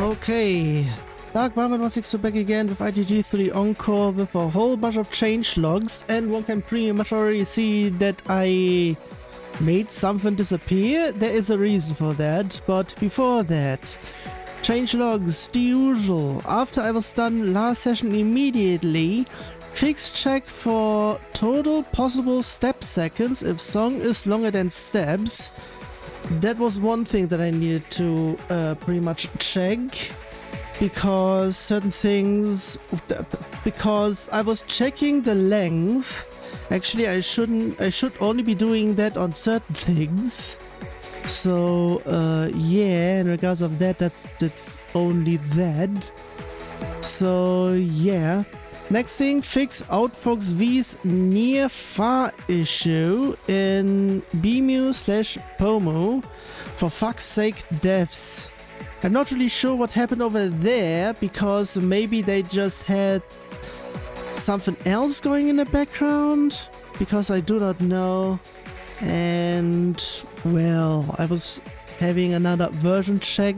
Okay, Dark162 back again with ITG3 Encore with a whole bunch of change logs, and one can pretty much already see that I made something disappear. There is a reason for that, but before that, change logs, the usual. After I was done last session immediately, fix check for total possible step seconds if song is longer than steps. That was one thing that I needed to pretty much check, because certain things, because I was checking the length. Actually, I should only be doing that on certain things. So yeah, in regards of that, that's only that. So yeah. Next thing, fix Outfox V's near-far issue in bmu/pomu. For fuck's sake, devs. I'm not really sure what happened over there, because maybe they just had something else going in the background, because I do not know. And well, I was having another version check,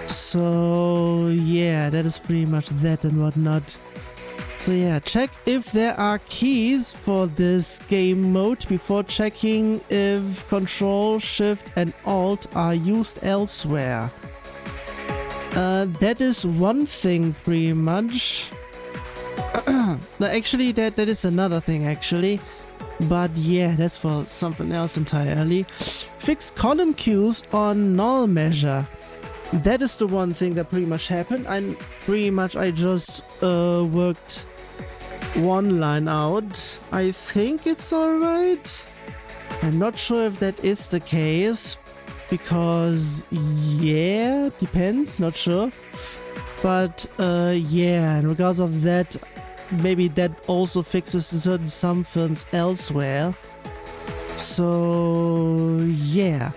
so yeah, that is pretty much that and whatnot. So yeah, check if there are keys for this game mode before checking if Control, Shift and Alt are used elsewhere. That is one thing pretty much. Actually, that is another thing actually. But yeah, that's for something else entirely. Fix column queues on null measure. That is the one thing that pretty much happened. I just worked one line out. I think it's alright. I'm not sure if that is the case, because yeah, depends, not sure. But yeah, in regards of that, maybe that also fixes certain somethings elsewhere. So yeah.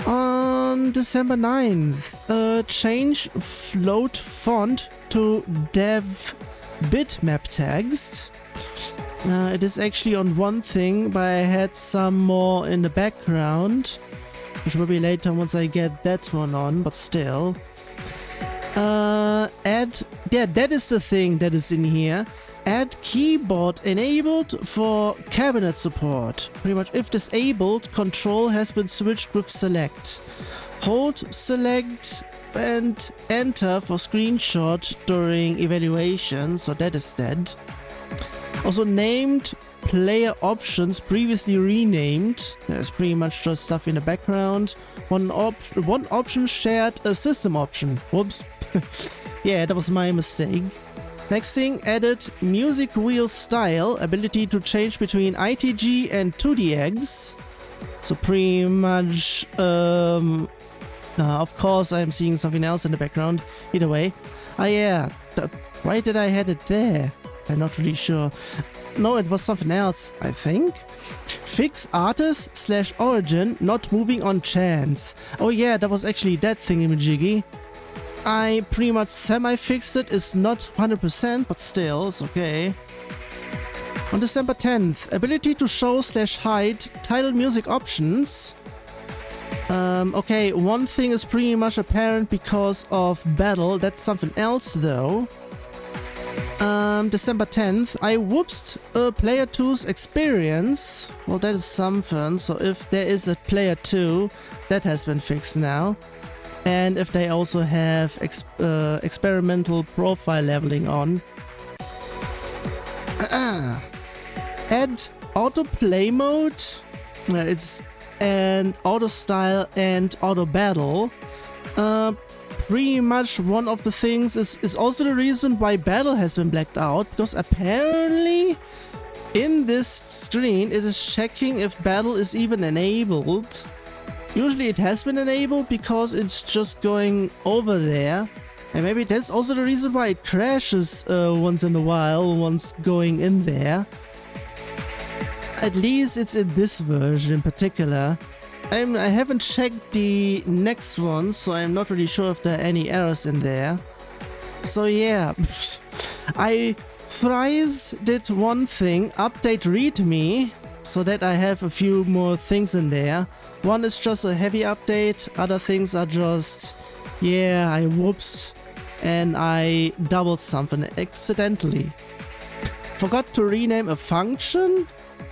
On December 9th, change float font to dev bitmap text. It is actually on one thing, but I had some more in the background, which will be later once I get that one on, but still. Yeah, that is the thing that is in here. Add keyboard enabled for cabinet support. Pretty much if disabled, control has been switched with select. Hold select and enter for screenshot during evaluation, so that is dead. Also named player options previously renamed. There's pretty much just stuff in the background. One option shared a system option. Whoops. Yeah, that was my mistake. Next thing, added music wheel style, ability to change between ITG and 2DX. So pretty much, of course I'm seeing something else in the background. Either way. Ah yeah, why did I had it there? I'm not really sure. No, it was something else, I think. Fix artist / origin not moving on chance. Oh yeah, that was actually that thingamajiggy. I pretty much semi-fixed it. It's not 100%, but still, it's okay. On December 10th, ability to show / hide title music options. Okay, one thing is pretty much apparent because of battle. That's something else though. December 10th, I whoopsed player 2's experience. Well, that is something. So if there is a player 2, that has been fixed now. And if they also have experimental profile leveling on. Add autoplay mode. It's an auto style and auto battle. Pretty much one of the things is also the reason why battle has been blacked out, because apparently in this screen it is checking if battle is even enabled. Usually it has been enabled because it's just going over there, and maybe that's also the reason why it crashes once in a while once going in there. At least it's in this version in particular. I haven't checked the next one, so I'm not really sure if there are any errors in there. So yeah, I thrice did one thing, update readme, so that I have a few more things in there. One is just a heavy update, other things are just, yeah, I whoops, and I doubled something accidentally. Forgot to rename a function?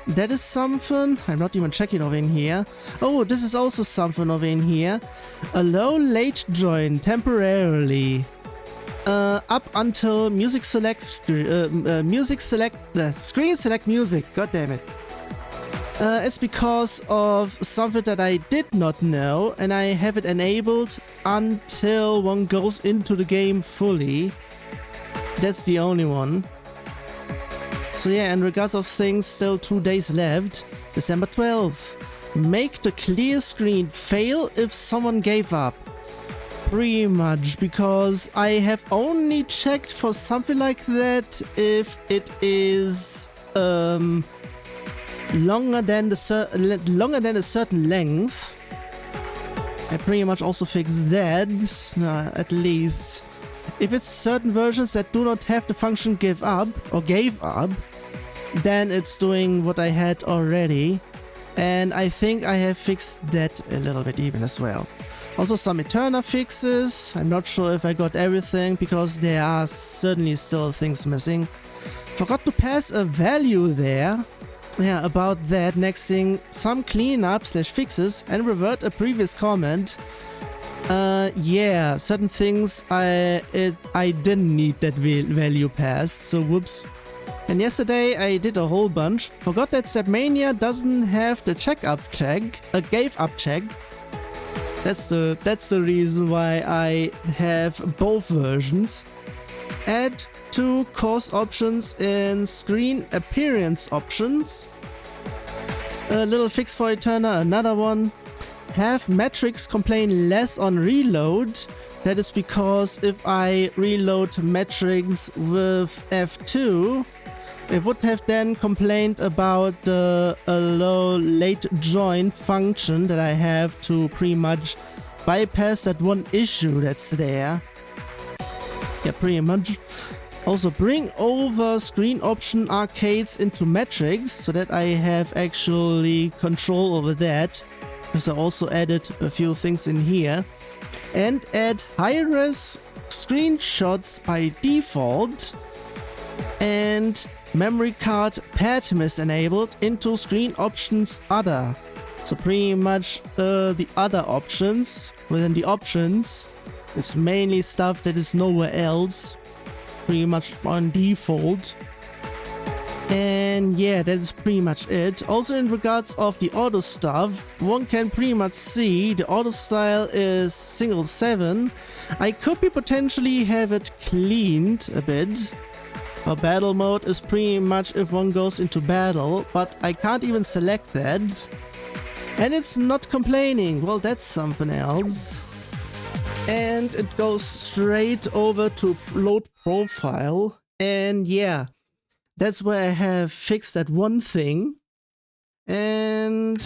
That is something. I'm not even checking over in here. Oh, this is also something over in here. Allow late join temporarily. Up until music select screen select music. God damn it. It's because of something that I did not know, and I have it enabled until one goes into the game fully. That's the only one. So yeah, in regards of things, still 2 days left. December 12th. Make the clear screen fail if someone gave up. Pretty much, because I have only checked for something like that if it is longer than a certain length. I pretty much also fixed that, at least. If it's certain versions that do not have the function give up or gave up, then it's doing what I had already, and I think I have fixed that a little bit even as well. Also some Eterna fixes. I'm not sure if I got everything because there are certainly still things missing. Forgot to pass a value there. Yeah, about that. Next thing, some cleanup / fixes and revert a previous comment. Yeah, certain things I didn't need that value passed, so whoops. And yesterday I did a whole bunch. Forgot that Zapmania doesn't have the gave up check. That's the reason why I have both versions. Add 2 course options in screen appearance options. A little fix for Eterna, another one. Have metrics complain less on reload. That is because if I reload metrics with F2, it would have then complained about the allow late join function that I have to pretty much bypass that one issue that's there. Yeah, pretty much. Also bring over screen option arcades into metrics so that I have actually control over that. Because I also added a few things in here. And add high-res screenshots by default. And memory card PATMIS enabled into screen options other. So pretty much the other options within the options is mainly stuff that is nowhere else. Pretty much on default. And yeah, that is pretty much it. Also in regards of the auto stuff, one can pretty much see the auto style is single 7. I could be potentially have it cleaned a bit. Or battle mode is pretty much if one goes into battle, but I can't even select that. And it's not complaining. Well, that's something else. And it goes straight over to load profile. And yeah, that's where I have fixed that one thing. And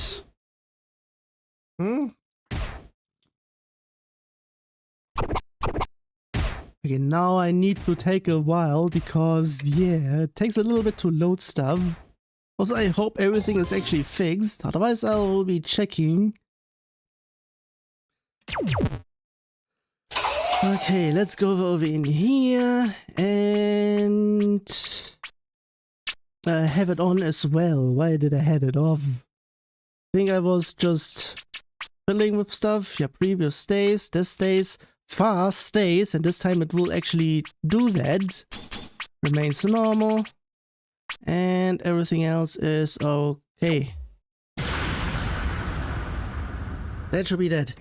okay, now I need to take a while because, yeah, it takes a little bit to load stuff. Also, I hope everything is actually fixed, otherwise I will be checking. Okay, let's go over in here and have it on as well. Why did I have it off? I think I was just fiddling with stuff. Yeah, previous stays, this stays. Far stays, and this time it will actually do that. Remains normal. And everything else is okay. That should be that.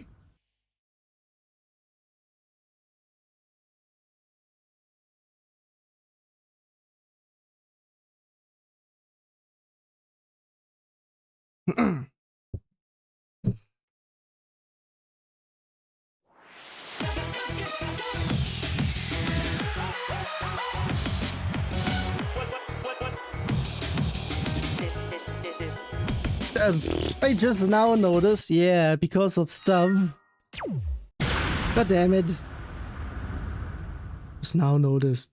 I just now noticed, yeah, because of stuff. God damn it. Just now noticed.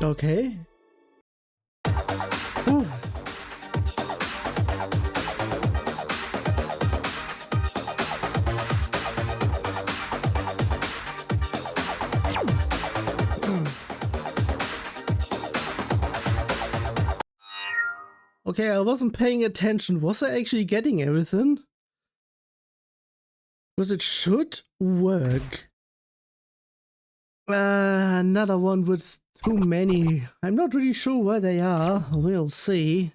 Okay. Ooh. Okay, I wasn't paying attention. Was I actually getting everything? Because it should work. Another one with too many. I'm not really sure where they are. We'll see.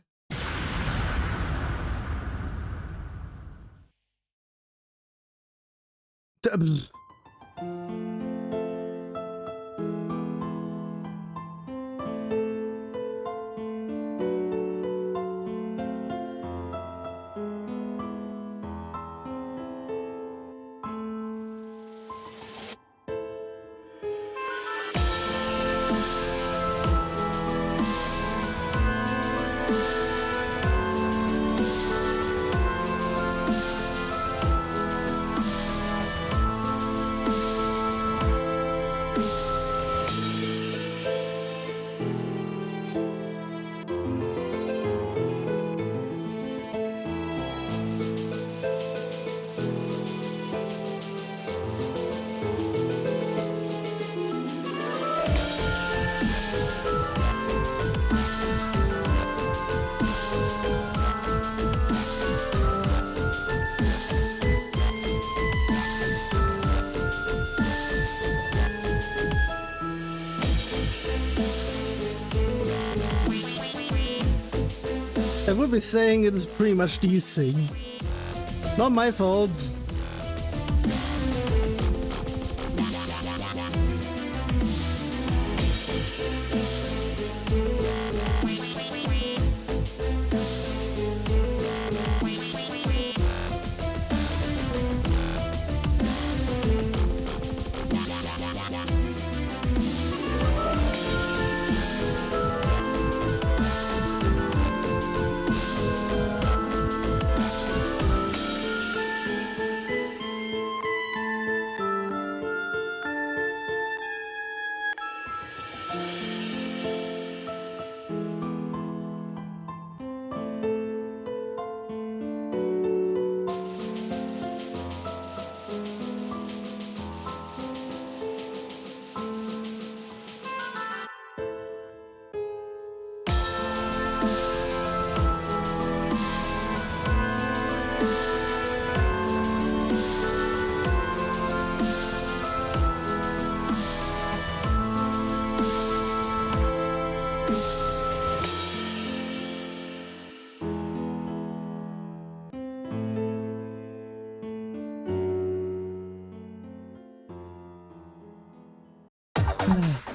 I would be saying it is pretty much desync. Not my fault.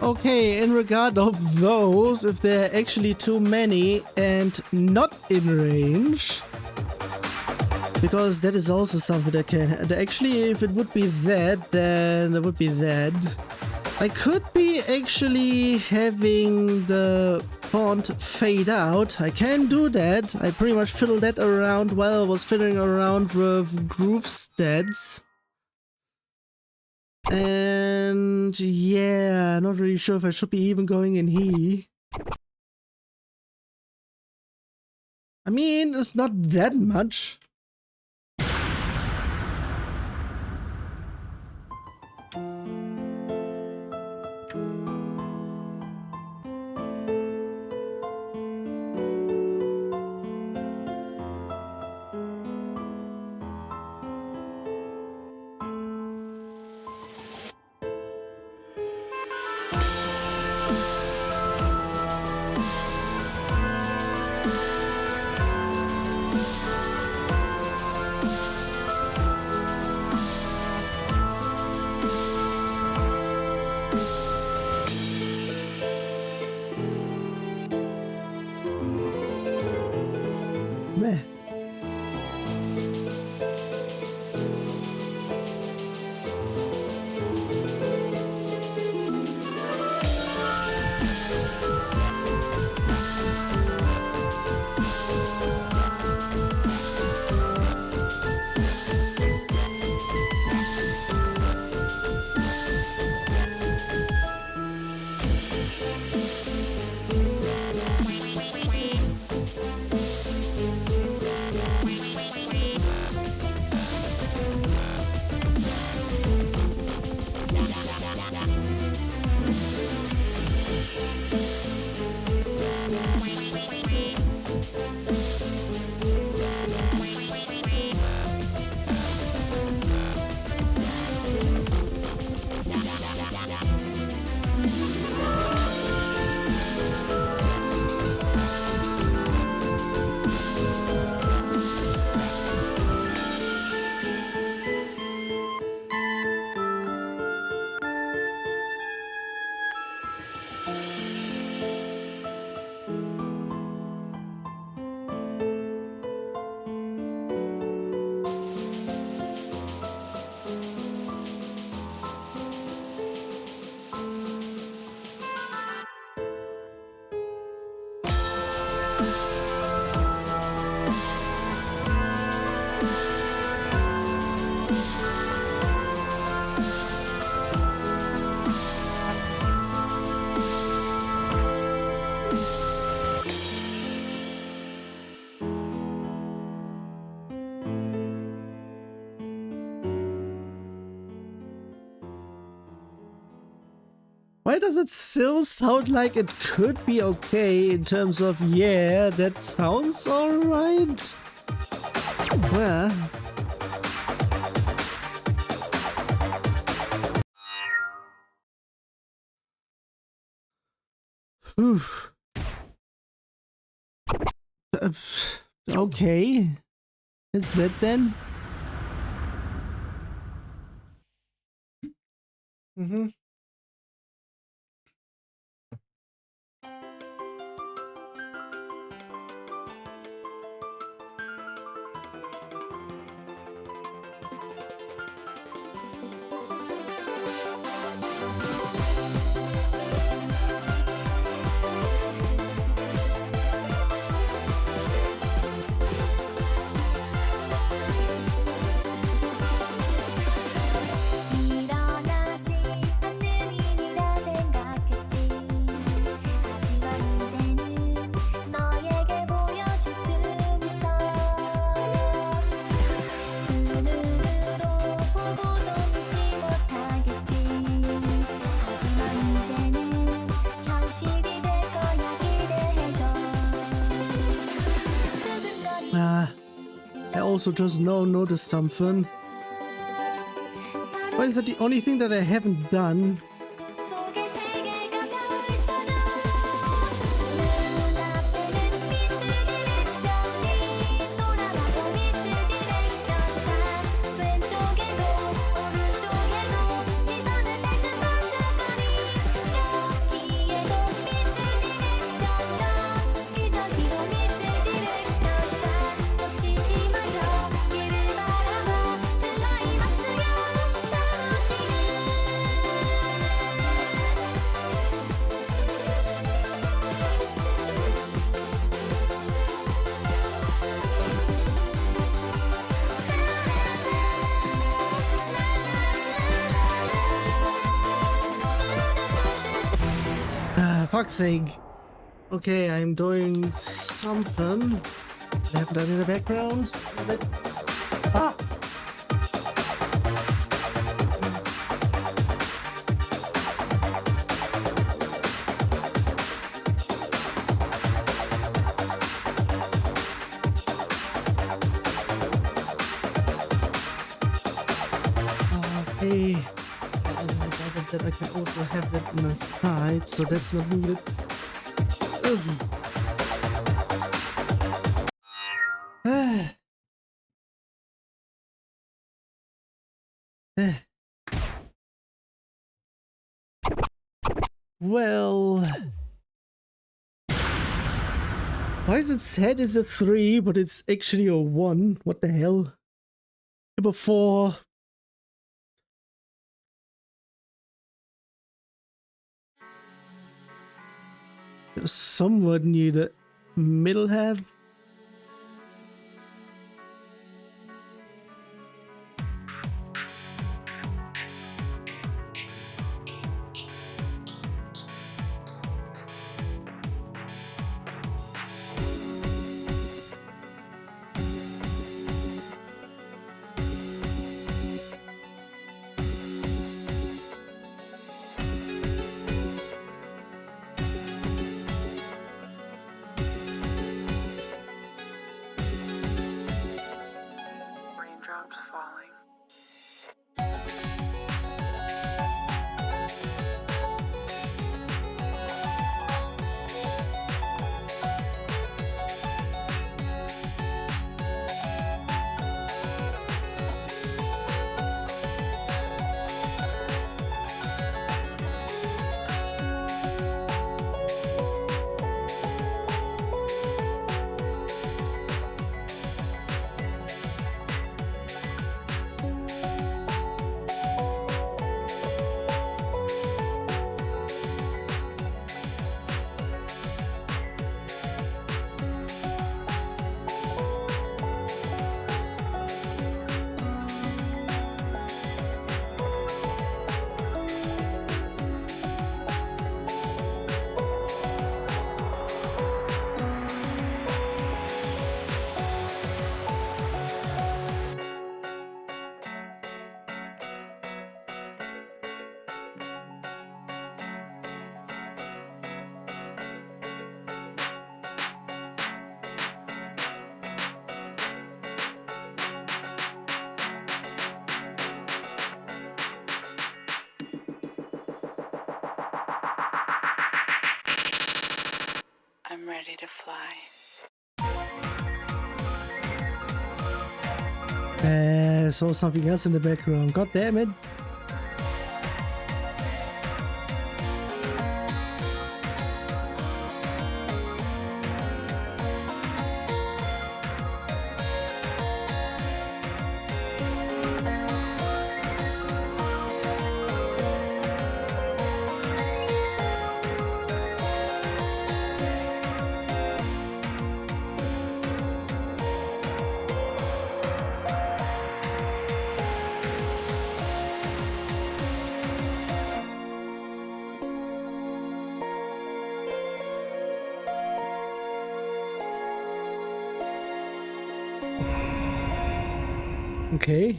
Okay, in regard of those, if there are actually too many and not in range, because that is also something that can... Actually, if it would be that, then it would be that. I could be actually having the font fade out. I can do that. I pretty much fiddled that around while I was fiddling around with groove stats. And yeah, not really sure if I should be even going in here. I mean, it's not that much. Meh. Why does it still sound like it could be okay in terms of, yeah, that sounds alright? Well... Oof. Okay. Is that then? Mm-hmm. I also just now noticed something. Why is that the only thing that I haven't done? Fuck's sake. Okay, I'm doing something. I have done in the background. Ah! Okay. That I can also have that on the side, so that's not needed. Well, why is it said as a 3, but it's actually a 1? What the hell? Number 4. Somewhat near the middle half. ready to fly. I saw something else in the background. God damn it. Okay.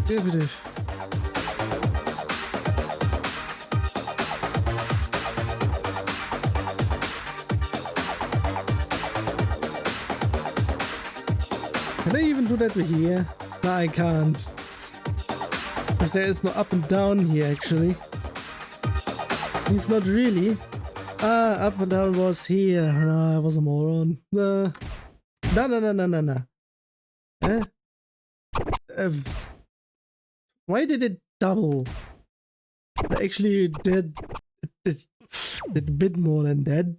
Definitiv. Can I even do that here? No, I can't. Because there is no up and down here, actually. It's not really. Ah, up and down was here. No, I was a moron. No. No. Why did it double? It actually did a bit more than that.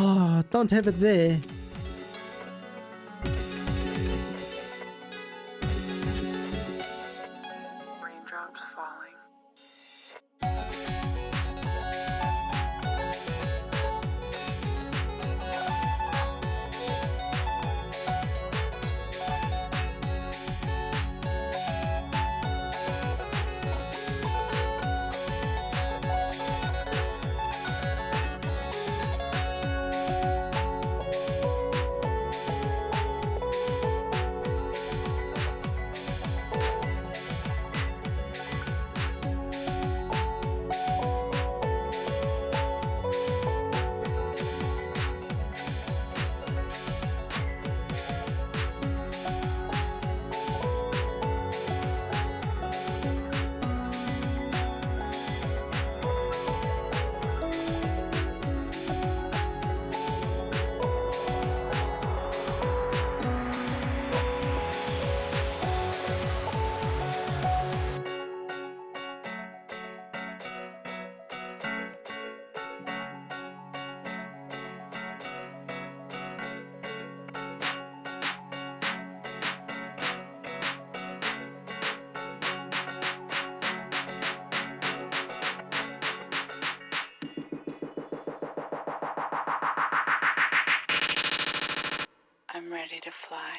Oh, don't have it there. Raindrops falling. I'm ready to fly.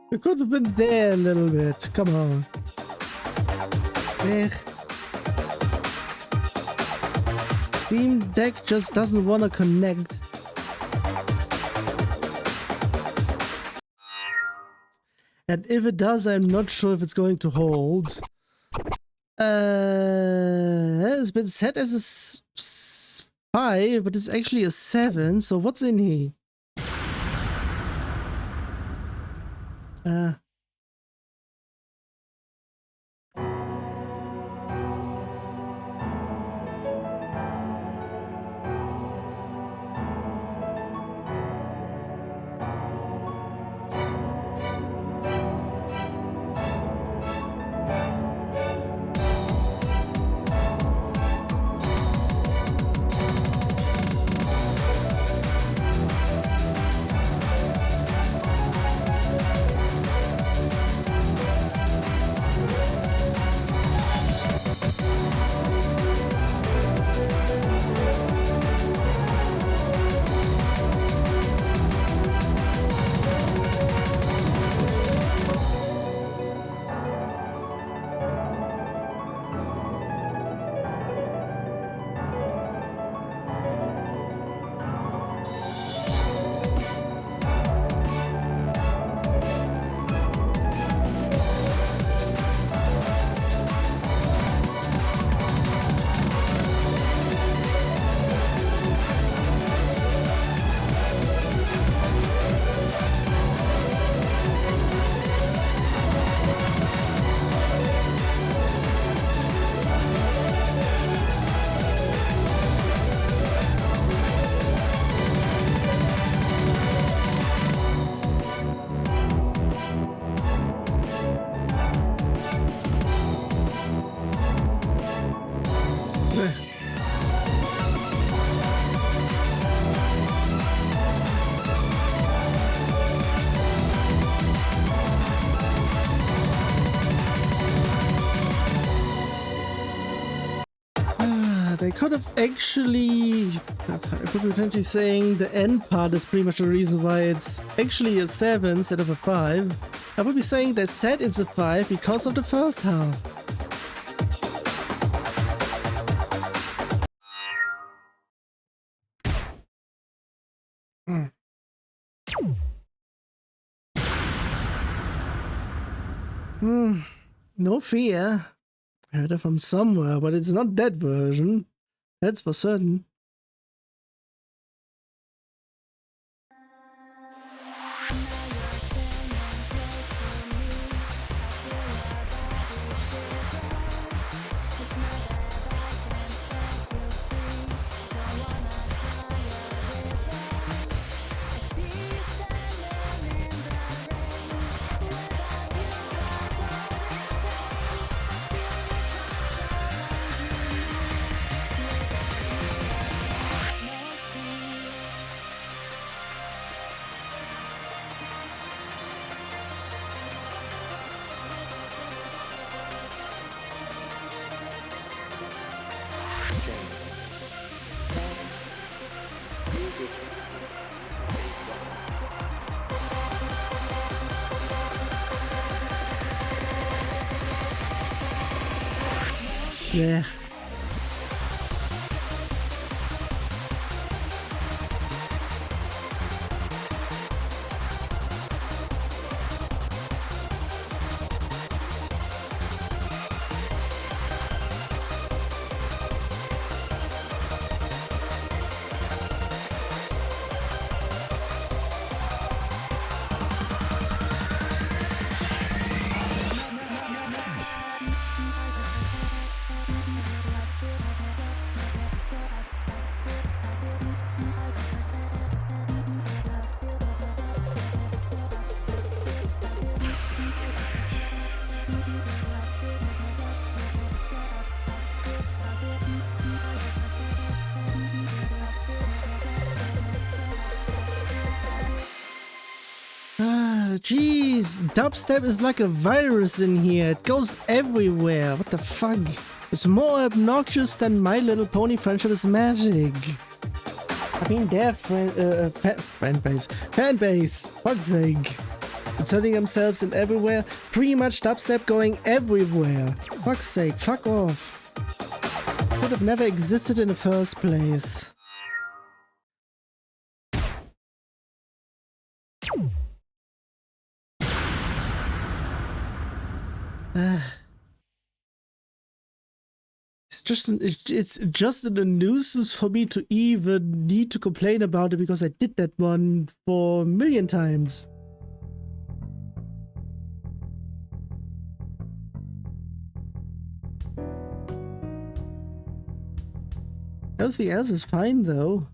We could have been there a little bit. Come on. Eh. Steam Deck just doesn't want to connect. And if it does, I'm not sure if it's going to hold. It's been set as a 5, but it's actually a 7. So what's in here? They could have actually... I could be potentially saying the end part is pretty much the reason why it's actually a 7 instead of a 5. I would be saying they said it's a 5 because of the first half. No fear. I heard it from somewhere, but it's not that version. That's for certain. Yeah. Jeez, dubstep is like a virus in here. It goes everywhere. What the fuck? It's more obnoxious than My Little Pony Friendship is Magic. I mean, their fan base, fuck's sake. Inserting themselves in everywhere. Pretty much dubstep going everywhere. Fuck's sake, fuck off. Could have never existed in the first place. It's just a nuisance for me to even need to complain about it because I did that one for a million times. Everything else is fine though.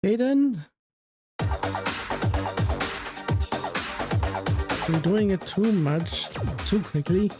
Okay then. I'm doing it too much, too quickly.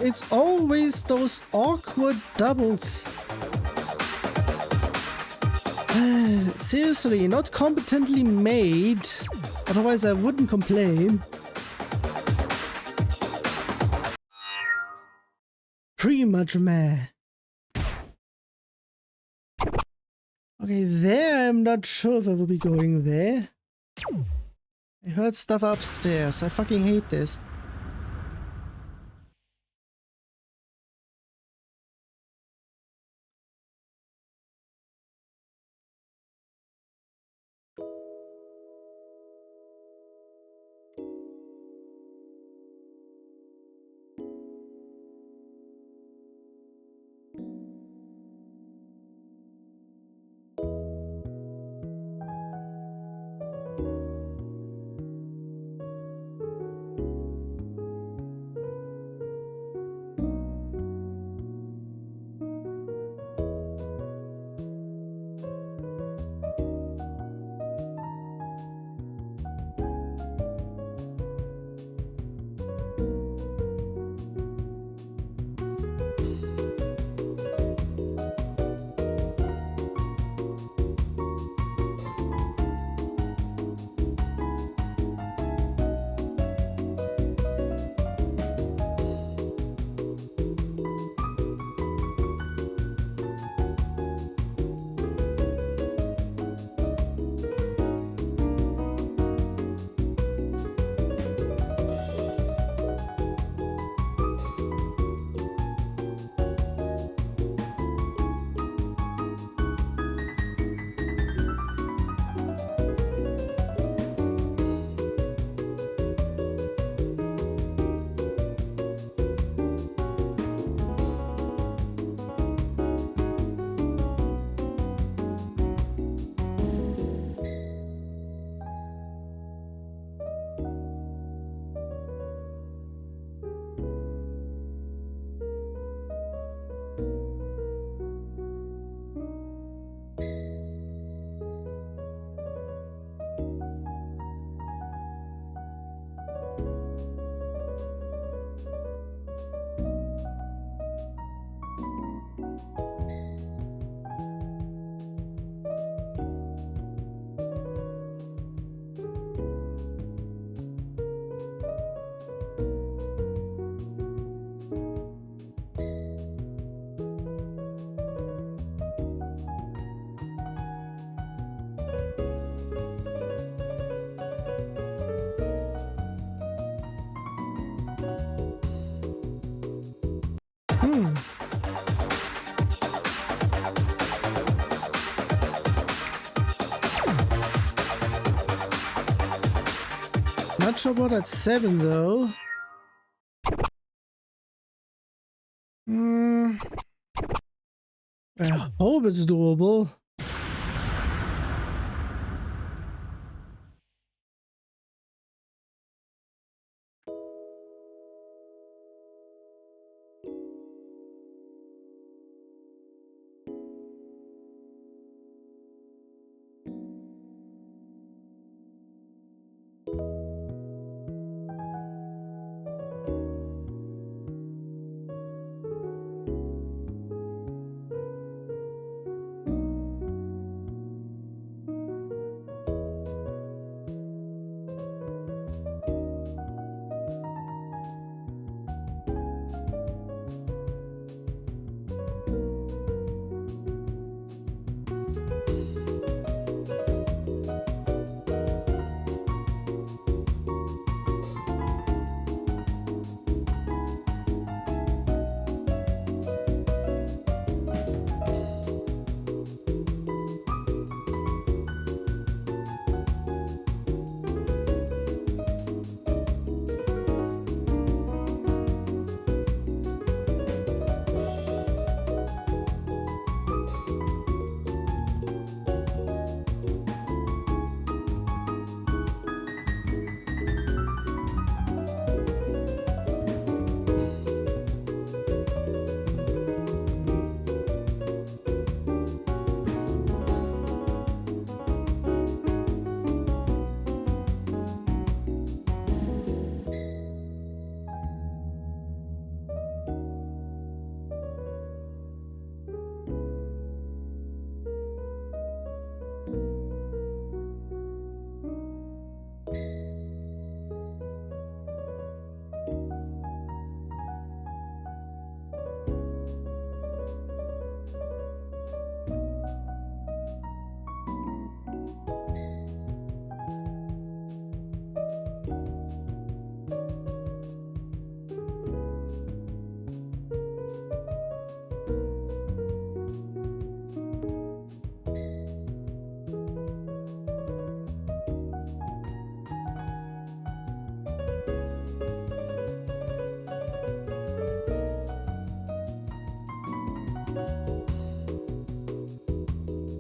it's always those awkward doubles. Seriously, not competently made. Otherwise I wouldn't complain. Pretty much meh. Okay, there I'm not sure if I will be going there. I heard stuff upstairs. I fucking hate this. Not sure about that 7 though. I hope it's doable.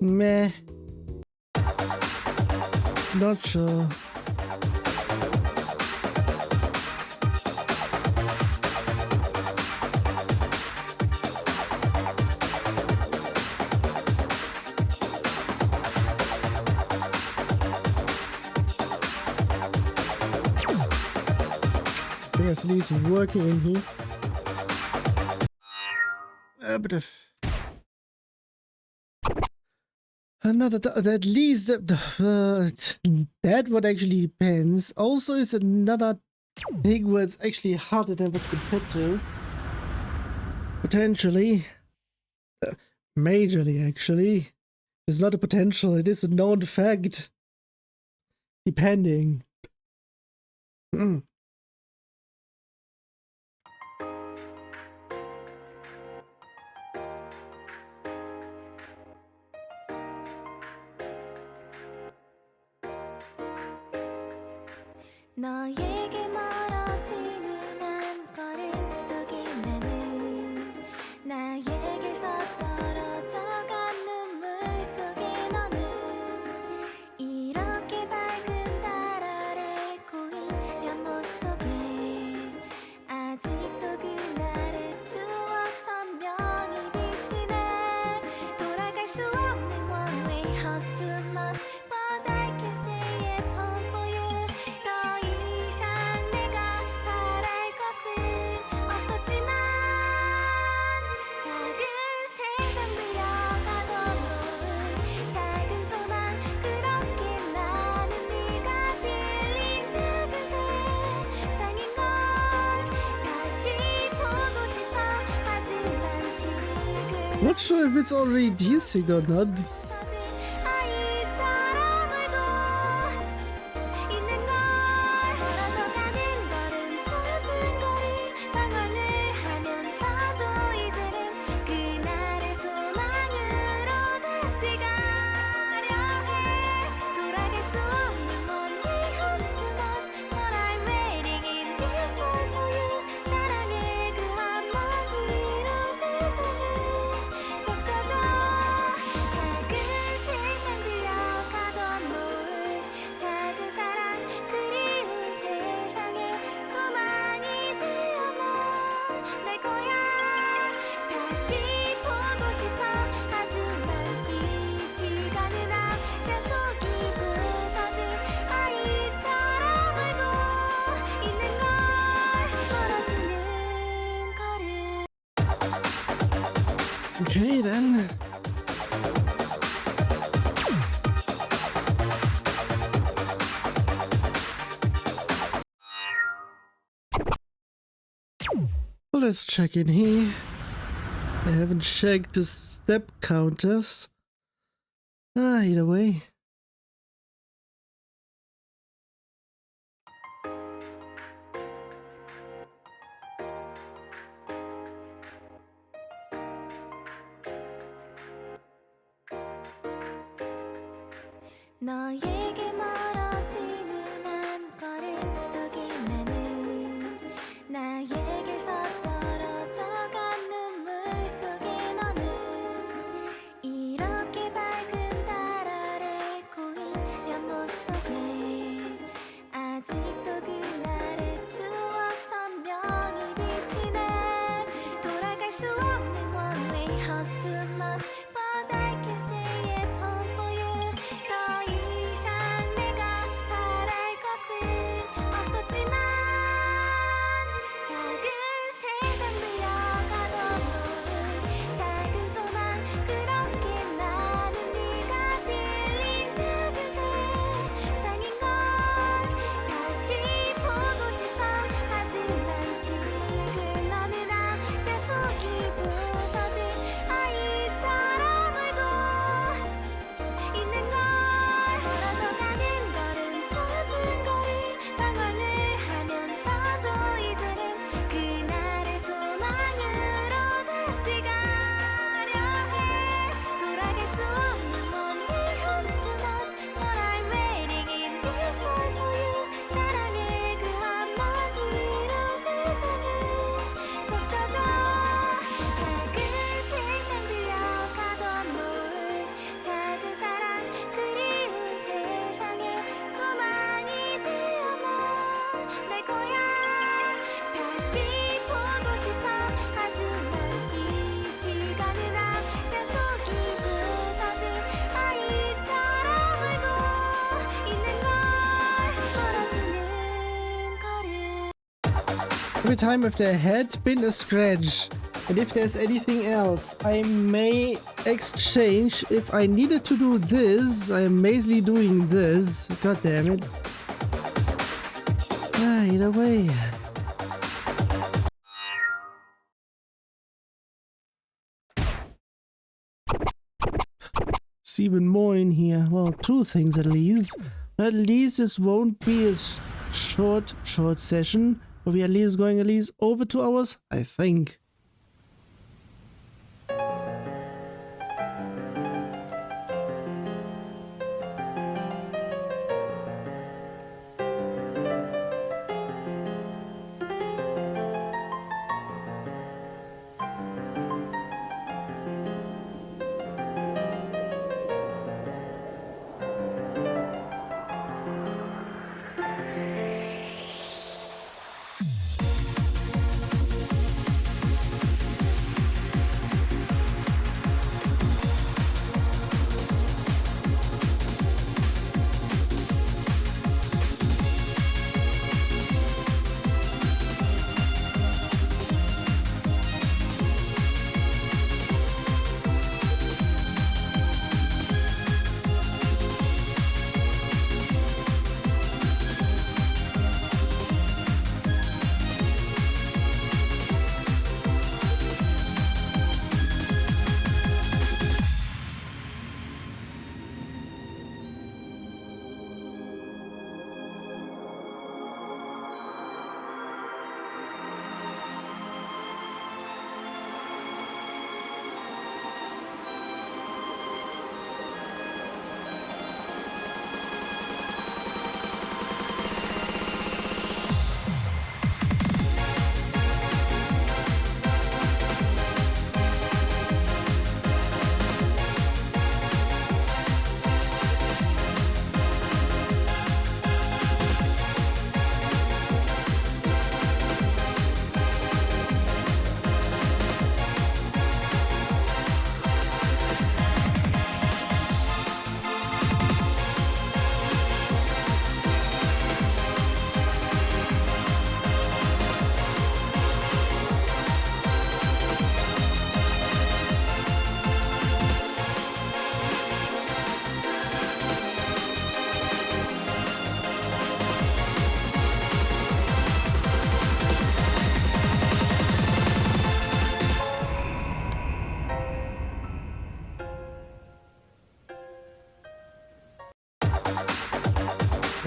Meh. Not sure. I think at least working in here. But at least that what actually depends. Also, is another thing where it's actually harder than what's been set to. Potentially, majorly actually, it's not a potential. It is a known fact. Depending. 너에게 멀어지는 한 걸음 속에 나는 나에게서 떨어져간 눈물 속에 너는 이렇게 밝은 달 아래 고인 연못 속에 아직도 그날의 추억 선명히 비치네 돌아갈 수 없는 one way house too much but I can stay at home for you 더 이상 내가 바랄 것은 없었지만 작은 세상 밀려가던 놓은 작은 소망 그렇게 나는 네가 빌린 작은 세상인 걸 다시 보고 싶어 하지만 지금 Not sure if it's already DSing or not. 아이처럼 울고 있는 걸 멀어져가는 걸음 젖은 거리 방황을 하면서도 이제는 그날의 소망으로 다시 가려 해 돌아갈 수 없는 one way house too much but I'm waiting in this world for you 사랑의 그 한마디로 세상을 적셔줘 작은 세상 빌려가던 놓은 작은 사랑 그리운 세상에 소망이 되어만 날 거야 다시 보고 싶어 하지만 이 시간은 약속이 부서진 아이처럼 울고 있는 걸 멀어지는 걸음 Okay then. Well, let's check in here. I haven't checked the step counters. Either way. 너에게 멀어지는 한 걸음 속에 나는 나에게서 떨어져간 눈물 속에 너는 이렇게 밝은 달 아래 고인 연못 속에 아직도 그날의 추억 선명히 비치네 돌아갈 수 없는 one way house too much but I can stay at home for you 더 이상 Every time if there had been a scratch, and if there's anything else, I may exchange. If I needed to do this, I am mazily doing this. God damn it. Either way. It's even more in here. Well, two things at least. At least this won't be a short session. But we at least going at least over 2 hours, I think.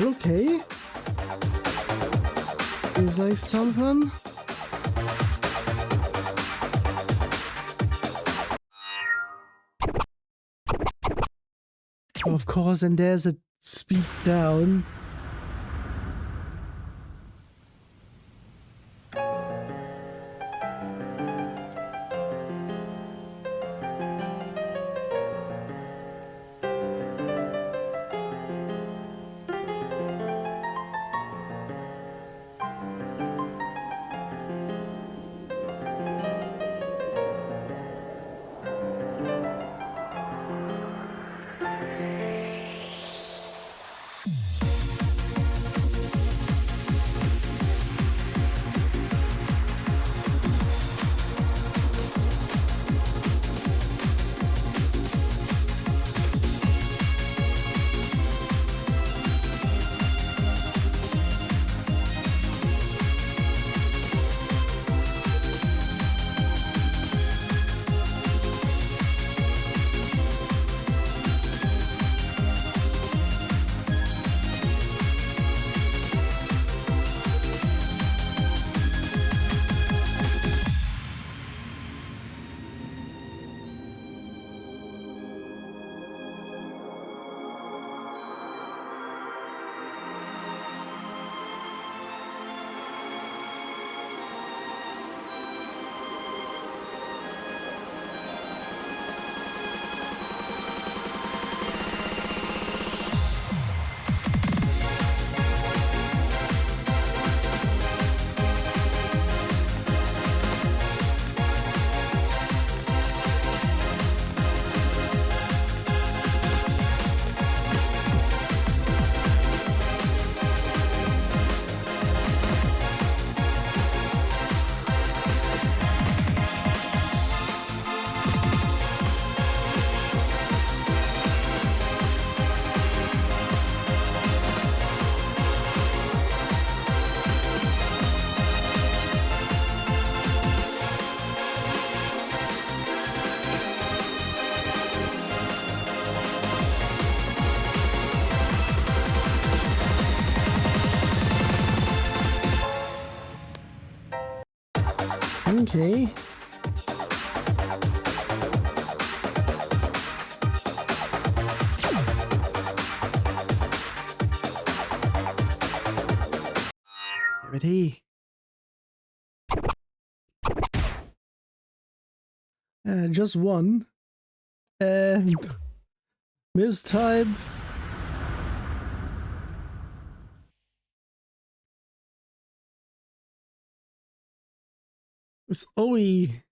Okay. Seems like something. Of course, and there's a speed down. Okay. Ready? Just one. And mistype. It's Oi.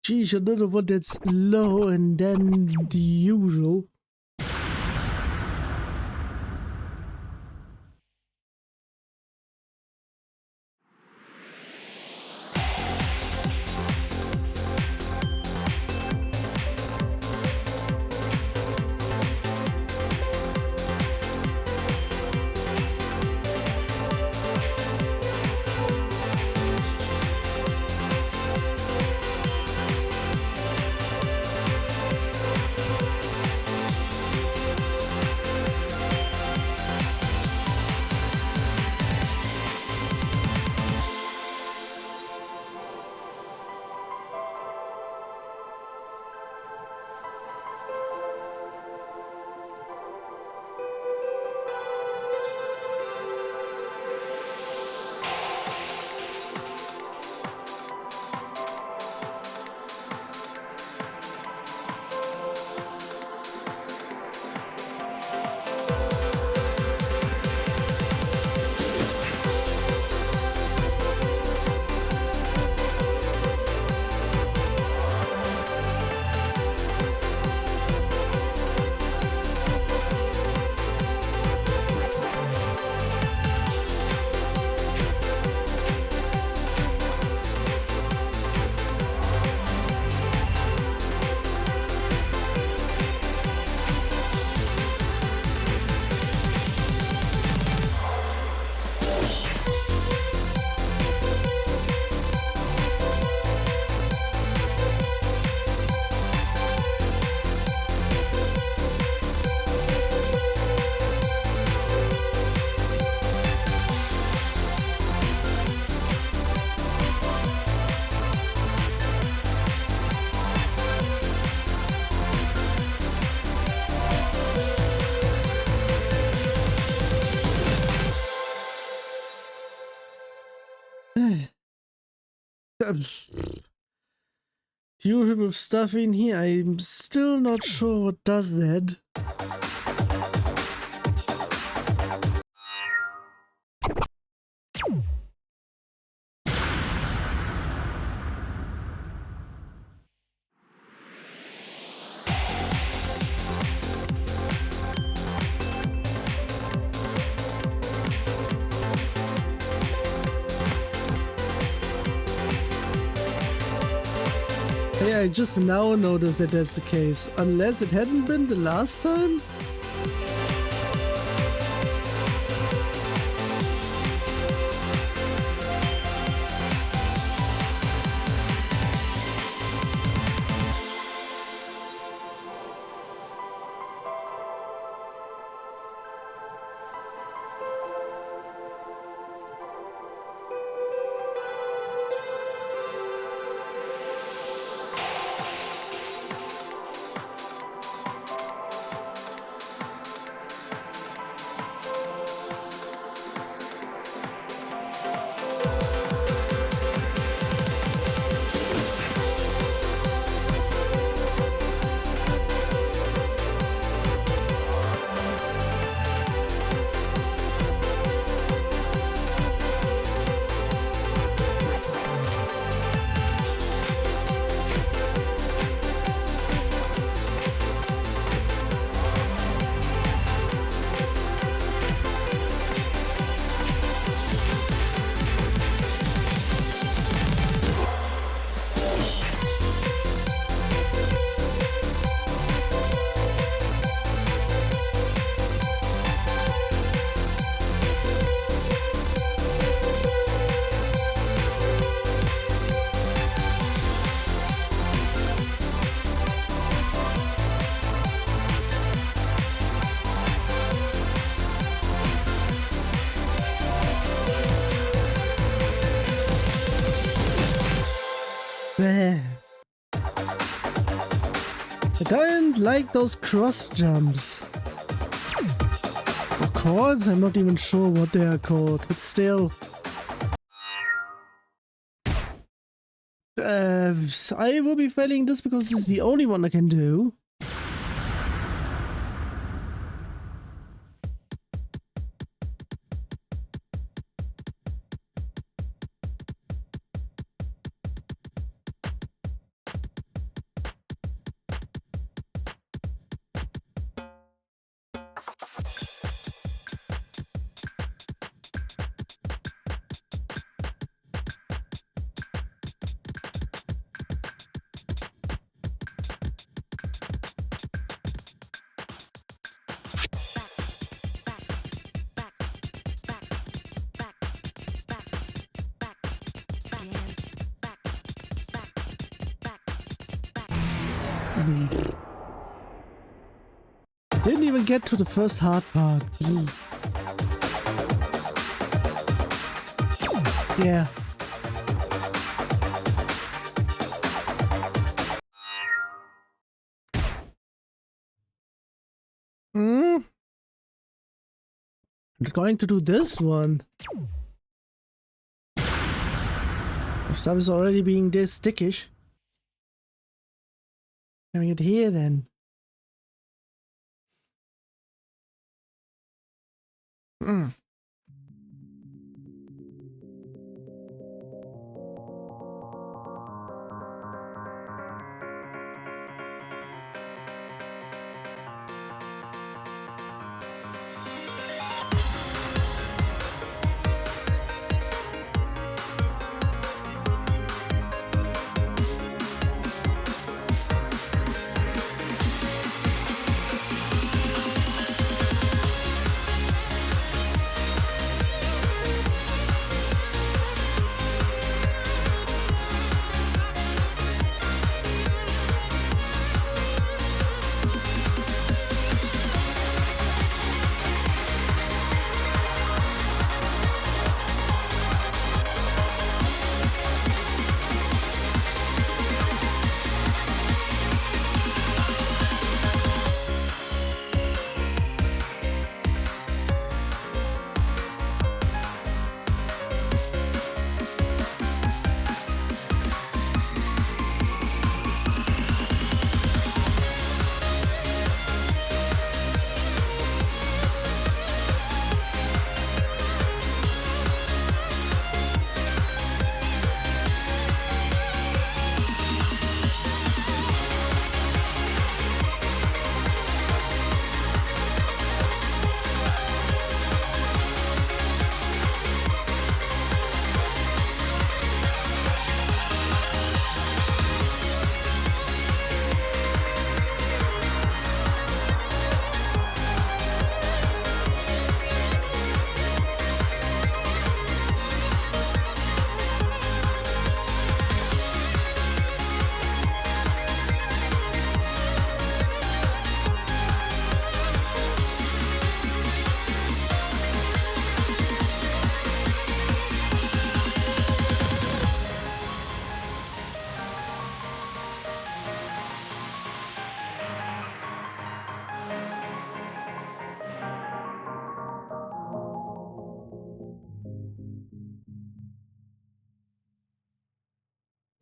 Geez, another one that's lower than the usual. Usual stuff in here. I'm still not sure what does that. Yeah, I just now noticed that that's the case. Unless it hadn't been the last time? I don't like those cross jumps. Or chords? I'm not even sure what they are called, but still. I will be failing this because this is the only one I can do. Didn't even get to the first hard part. Yeah. I'm going to do this one. If stuff is already being this stickish. Having it here then.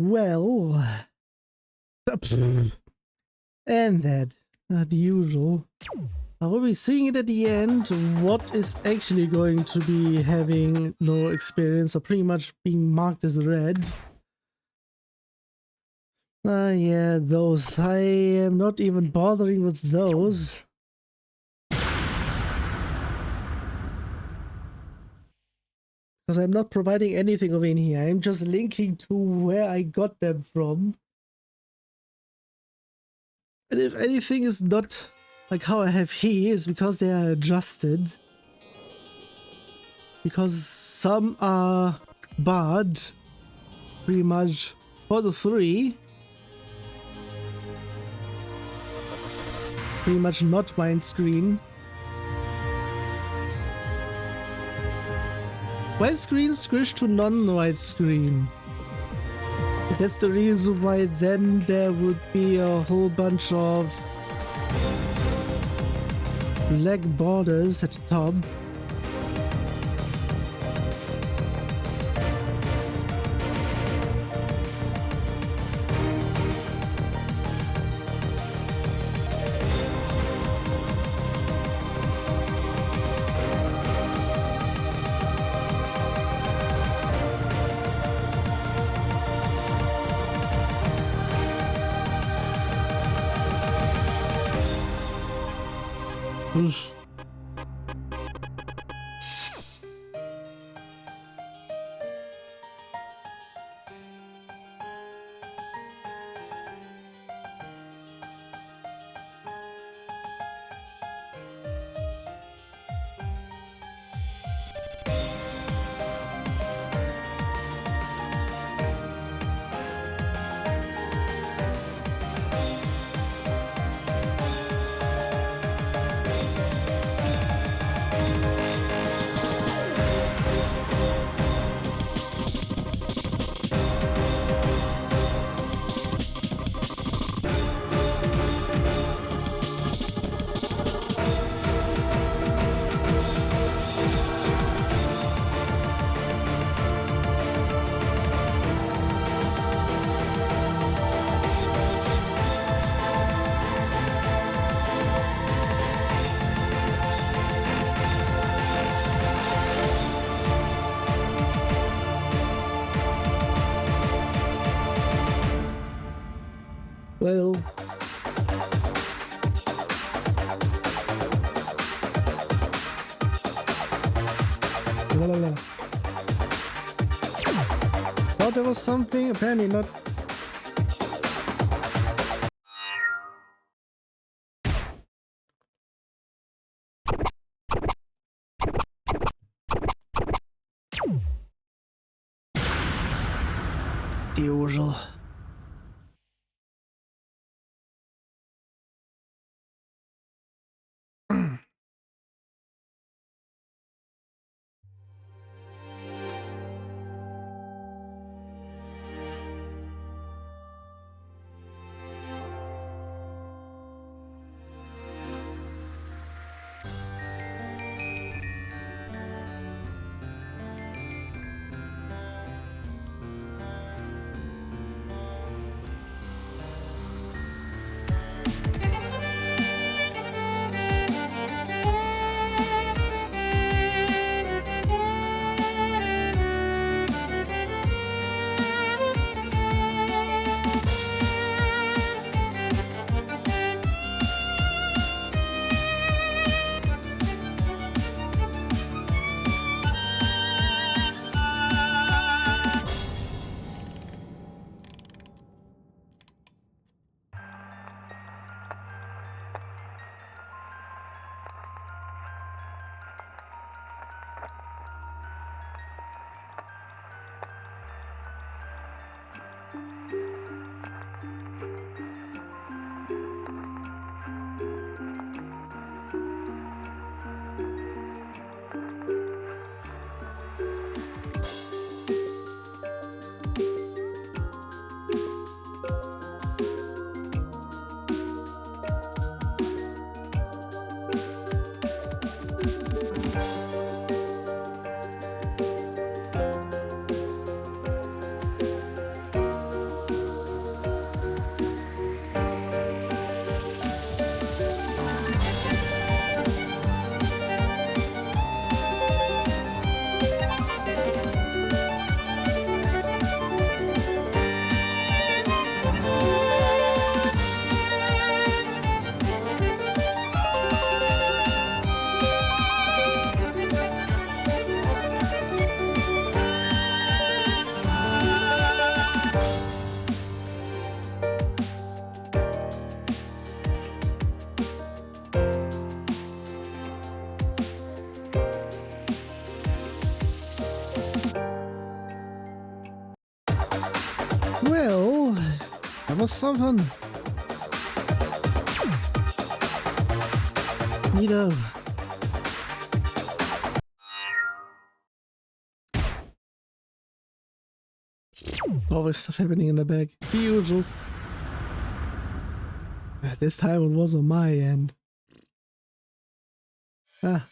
Well, and that, the usual. I will be seeing it at the end, what is actually going to be having no experience or pretty much being marked as red. Yeah, those. I am not even bothering with those. Because I'm not providing anything over in here, I'm just linking to where I got them from. And if anything is not like how I have here, is because they are adjusted. Because some are barred pretty much for the 3. Pretty much not widescreen. Widescreen squish to non-widescreen. That's the reason why then there would be a whole bunch of black borders at the top. Oof. Well, thought there was something, apparently not. The usual. Well, that was something. Neato. Always stuff happening in the back. The usual. This time it was on my end. Ah.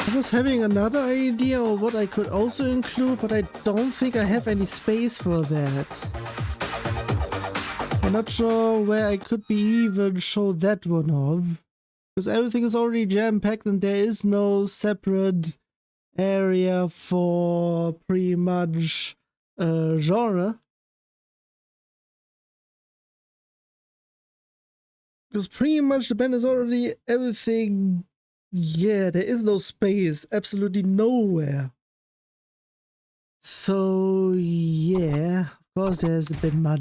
I was having another idea of what I could also include, but I don't think I have any space for that. I'm not sure where I could be even show that one off, because everything is already jam-packed and there is no separate area for pretty much genre. Because pretty much the band is already everything. Yeah, there is no space, absolutely nowhere. So yeah, of course there's a bit much.